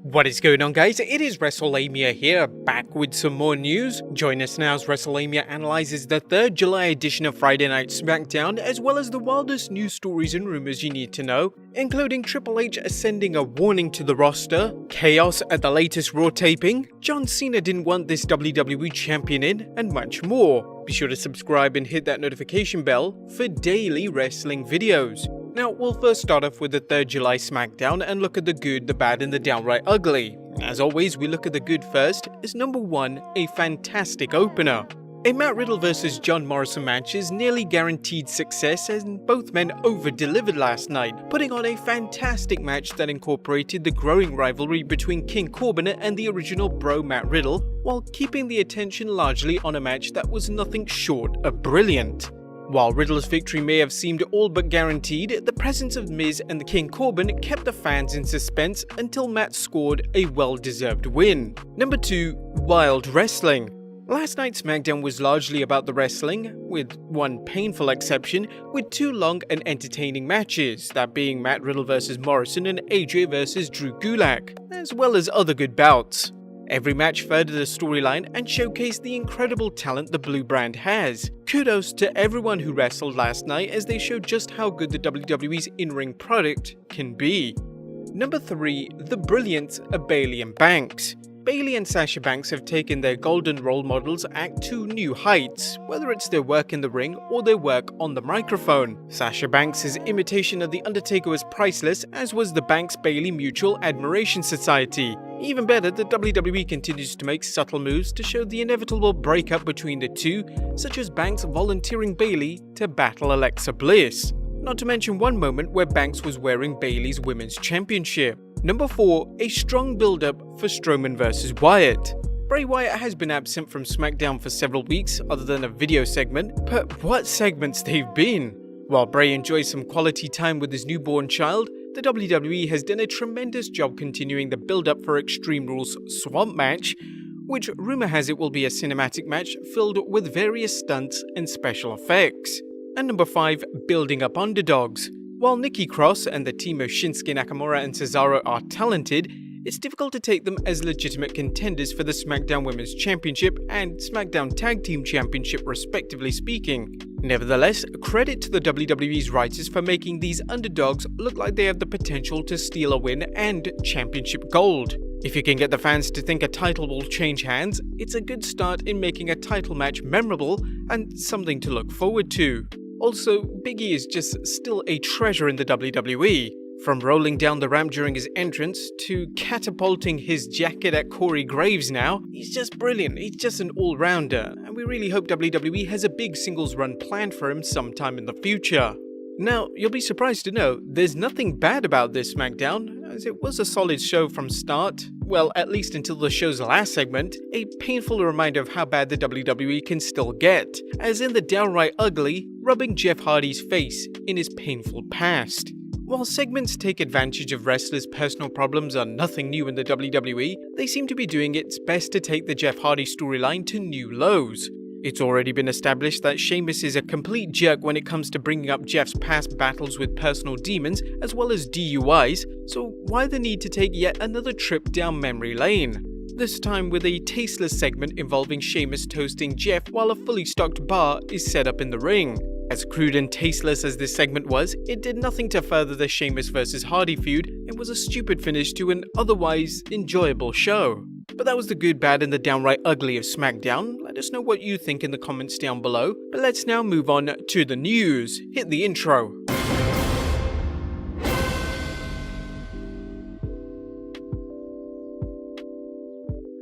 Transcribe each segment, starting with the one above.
What is going on, guys? It is Wrestlelamia here, back with some more news. Join us now as Wrestlelamia analyzes the 3rd July edition of Friday Night Smackdown, as well as the wildest news stories and rumors you need to know, including Triple H sending a warning to the roster, chaos at the latest Raw taping, John Cena didn't want this WWE champion in, and much more. Be sure to subscribe and hit that notification bell for daily wrestling videos. Now, we'll first start off with the 3rd July Smackdown and look at the good, the bad, and the downright ugly. As always, we look at the good first, as number 1, a fantastic opener. A Matt Riddle vs John Morrison match is nearly guaranteed success, and both men over-delivered last night, putting on a fantastic match that incorporated the growing rivalry between King Corbin and the original bro Matt Riddle, while keeping the attention largely on a match that was nothing short of brilliant. While Riddle's victory may have seemed all but guaranteed, the presence of Miz and the King Corbin kept the fans in suspense until Matt scored a well-deserved win. Number 2. Wild Wrestling. Last night's SmackDown was largely about the wrestling, with one painful exception, with 2 long and entertaining matches, that being Matt Riddle vs Morrison and AJ vs Drew Gulak, as well as other good bouts. Every match furthered the storyline and showcased the incredible talent the Blue brand has. Kudos to everyone who wrestled last night, as they showed just how good the WWE's in-ring product can be. Number 3. The brilliance of Bayley and Banks. Bayley and Sasha Banks have taken their golden role models act to new heights, whether it's their work in the ring or their work on the microphone. Sasha Banks' imitation of The Undertaker was priceless, as was the Banks-Bayley Mutual Admiration Society. Even better, the WWE continues to make subtle moves to show the inevitable breakup between the two, such as Banks volunteering Bayley to battle Alexa Bliss. Not to mention one moment where Banks was wearing Bayley's Women's Championship. Number 4. A strong build-up for Strowman vs Wyatt. Bray Wyatt has been absent from SmackDown for several weeks, other than a video segment, but what segments they've been! While Bray enjoys some quality time with his newborn child, the WWE has done a tremendous job continuing the build-up for Extreme Rules Swamp Match, which rumor has it will be a cinematic match filled with various stunts and special effects. And number 5. Building up underdogs. While Nikki Cross and the team of Shinsuke Nakamura and Cesaro are talented, it's difficult to take them as legitimate contenders for the SmackDown Women's Championship and SmackDown Tag Team Championship respectively speaking. Nevertheless, credit to the WWE's writers for making these underdogs look like they have the potential to steal a win and championship gold. If you can get the fans to think a title will change hands, it's a good start in making a title match memorable and something to look forward to. Also, Big E is just still a treasure in the WWE. From rolling down the ramp during his entrance, to catapulting his jacket at Corey Graves now, he's just brilliant, he's just an all-rounder, and we really hope WWE has a big singles run planned for him sometime in the future. Now, you'll be surprised to know, there's nothing bad about this SmackDown, as it was a solid show from start, well, at least until the show's last segment, a painful reminder of how bad the WWE can still get, as in the downright ugly, rubbing Jeff Hardy's face in his painful past. While segments take advantage of wrestlers' personal problems are nothing new in the WWE, they seem to be doing its best to take the Jeff Hardy storyline to new lows. It's already been established that Sheamus is a complete jerk when it comes to bringing up Jeff's past battles with personal demons as well as DUIs, so why the need to take yet another trip down memory lane? This time with a tasteless segment involving Sheamus toasting Jeff while a fully stocked bar is set up in the ring. As crude and tasteless as this segment was, it did nothing to further the Sheamus vs Hardy feud and was a stupid finish to an otherwise enjoyable show. But that was the good, bad, and the downright ugly of SmackDown. Let us know what you think in the comments down below. But let's now move on to the news. Hit the intro.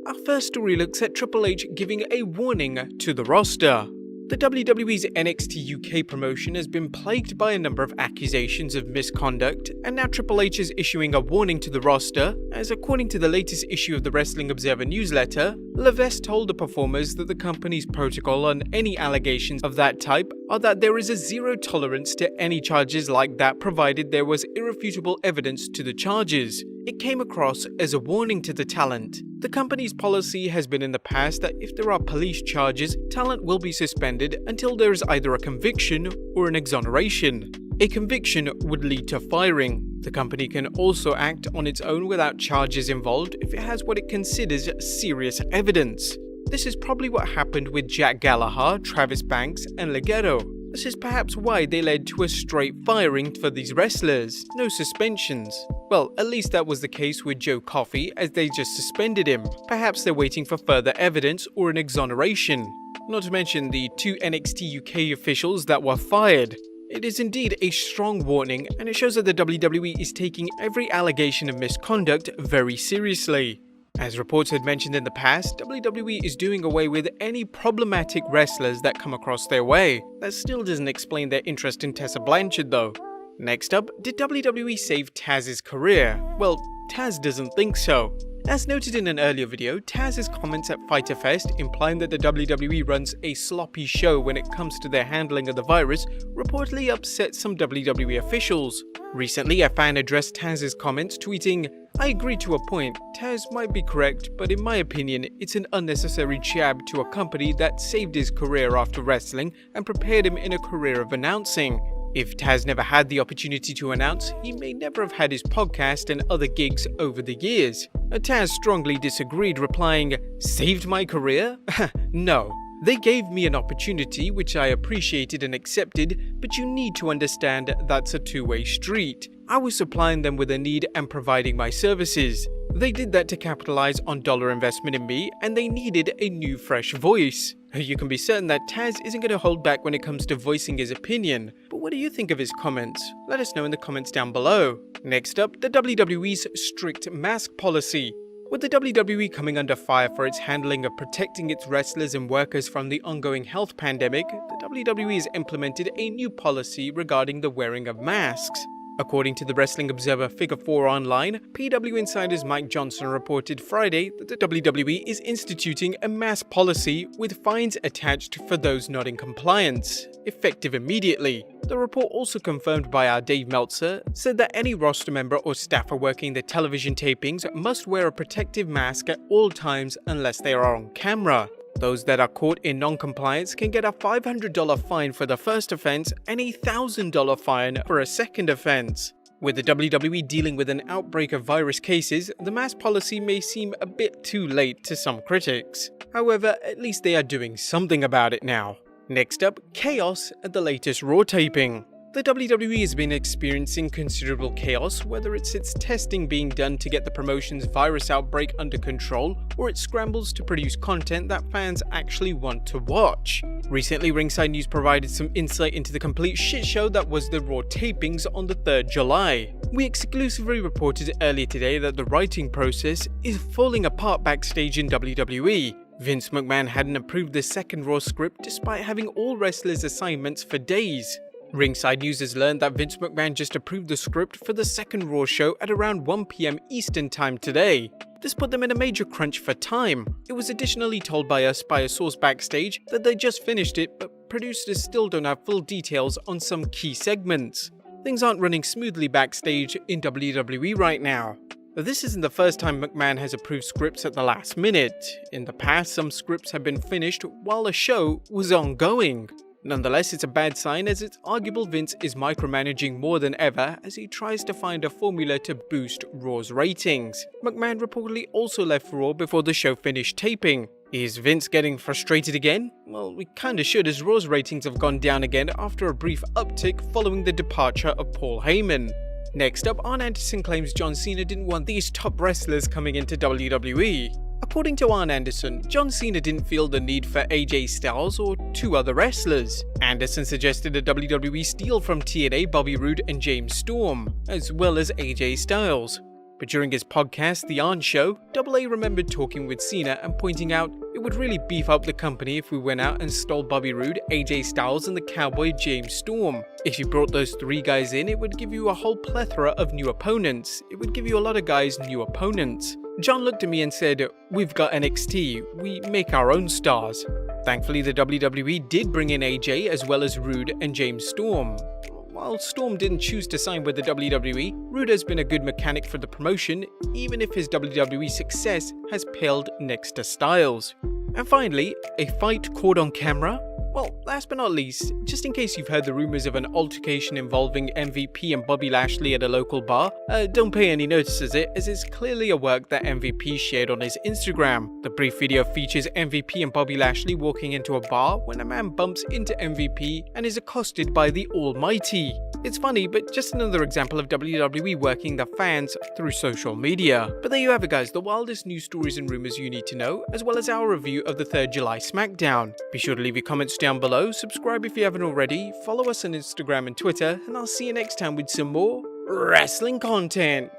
Our first story looks at Triple H giving a warning to the roster. The WWE's NXT UK promotion has been plagued by a number of accusations of misconduct, and now Triple H is issuing a warning to the roster, as according to the latest issue of the Wrestling Observer newsletter, Levesque told the performers that the company's protocol on any allegations of that type are that there is a zero tolerance to any charges like that provided there was irrefutable evidence to the charges. It came across as a warning to the talent. The company's policy has been in the past that if there are police charges, talent will be suspended until there is either a conviction or an exoneration. A conviction would lead to firing. The company can also act on its own without charges involved if it has what it considers serious evidence. This is probably what happened with Jack Gallagher, Travis Banks, and Legado. This is perhaps why they led to a straight firing for these wrestlers, no suspensions. Well, at least that was the case with Joe Coffey, as they just suspended him. Perhaps they're waiting for further evidence or an exoneration. Not to mention the 2 NXT UK officials that were fired. It is indeed a strong warning, and it shows that the WWE is taking every allegation of misconduct very seriously. As reports had mentioned in the past, WWE is doing away with any problematic wrestlers that come across their way. That still doesn't explain their interest in Tessa Blanchard though. Next up, did WWE save Taz's career? Well, Taz doesn't think so. As noted in an earlier video, Taz's comments at Fyter Fest implying that the WWE runs a sloppy show when it comes to their handling of the virus reportedly upset some WWE officials. Recently, a fan addressed Taz's comments, tweeting, "I agree to a point. Taz might be correct, but in my opinion, it's an unnecessary jab to a company that saved his career after wrestling and prepared him in a career of announcing. If Taz never had the opportunity to announce, he may never have had his podcast and other gigs over the years." Taz strongly disagreed, replying, "Saved my career? No. They gave me an opportunity which I appreciated and accepted, but you need to understand that's a two-way street. I was supplying them with a need and providing my services. They did that to capitalize on dollar investment in me, and they needed a new fresh voice." You can be certain that Taz isn't going to hold back when it comes to voicing his opinion, but what do you think of his comments? Let us know in the comments down below. Next up, the WWE's strict mask policy. With the WWE coming under fire for its handling of protecting its wrestlers and workers from the ongoing health pandemic, the WWE has implemented a new policy regarding the wearing of masks. According to the Wrestling Observer Figure 4 Online, PW Insider's Mike Johnson reported Friday that the WWE is instituting a mask policy with fines attached for those not in compliance, effective immediately. The report, also confirmed by our Dave Meltzer, said that any roster member or staffer working the television tapings must wear a protective mask at all times unless they are on camera. Those that are caught in non-compliance can get a $500 fine for the first offense and a $1,000 fine for a second offense. With the WWE dealing with an outbreak of virus cases, the mask policy may seem a bit too late to some critics. However, at least they are doing something about it now. Next up, chaos at the latest Raw taping. The WWE has been experiencing considerable chaos, whether it's its testing being done to get the promotion's virus outbreak under control, or its scrambles to produce content that fans actually want to watch. Recently, Ringside News provided some insight into the complete shit show that was the Raw tapings on the 3rd July. We exclusively reported earlier today that the writing process is falling apart backstage in WWE. Vince McMahon hadn't approved the second Raw script despite having all wrestlers' assignments for days. Ringside News has learned that Vince McMahon just approved the script for the second Raw show at around 1 PM Eastern Time today. This put them in a major crunch for time. It was additionally told by us by a source backstage that they just finished it, but producers still don't have full details on some key segments. Things aren't running smoothly backstage in WWE right now. This isn't the first time McMahon has approved scripts at the last minute. In the past, some scripts have been finished while the show was ongoing. Nonetheless, it's a bad sign, as it's arguable Vince is micromanaging more than ever as he tries to find a formula to boost Raw's ratings. McMahon reportedly also left Raw before the show finished taping. Is Vince getting frustrated again? Well, we kinda should, as Raw's ratings have gone down again after a brief uptick following the departure of Paul Heyman. Next up, Arn Anderson claims John Cena didn't want these top wrestlers coming into WWE. According to Arn Anderson, John Cena didn't feel the need for AJ Styles or 2 other wrestlers. Anderson suggested a WWE steal from TNA Bobby Roode and James Storm, as well as AJ Styles. But during his podcast, The Arn Show, AA remembered talking with Cena and pointing out it would really beef up the company if we went out and stole Bobby Roode, AJ Styles, and the Cowboy James Storm. If you brought those 3 guys in, it would give you a whole plethora of new opponents. It would give you a lot of guys new opponents. John looked at me and said, "We've got NXT, we make our own stars." Thankfully, the WWE did bring in AJ as well as Roode and James Storm. While Storm didn't choose to sign with the WWE, Roode has been a good mechanic for the promotion, even if his WWE success has paled next to Styles. And finally, a fight caught on camera? Well, last but not least, just in case you've heard the rumors of an altercation involving MVP and Bobby Lashley at a local bar, don't pay any notice to it, as it's clearly a work that MVP shared on his Instagram. The brief video features MVP and Bobby Lashley walking into a bar when a man bumps into MVP and is accosted by the Almighty. It's funny, but just another example of WWE working the fans through social media. But there you have it, guys, the wildest news stories and rumors you need to know, as well as our review of the 3rd July Smackdown. Be sure to leave your comments down below, subscribe if you haven't already, follow us on Instagram and Twitter, and I'll see you next time with some more wrestling content.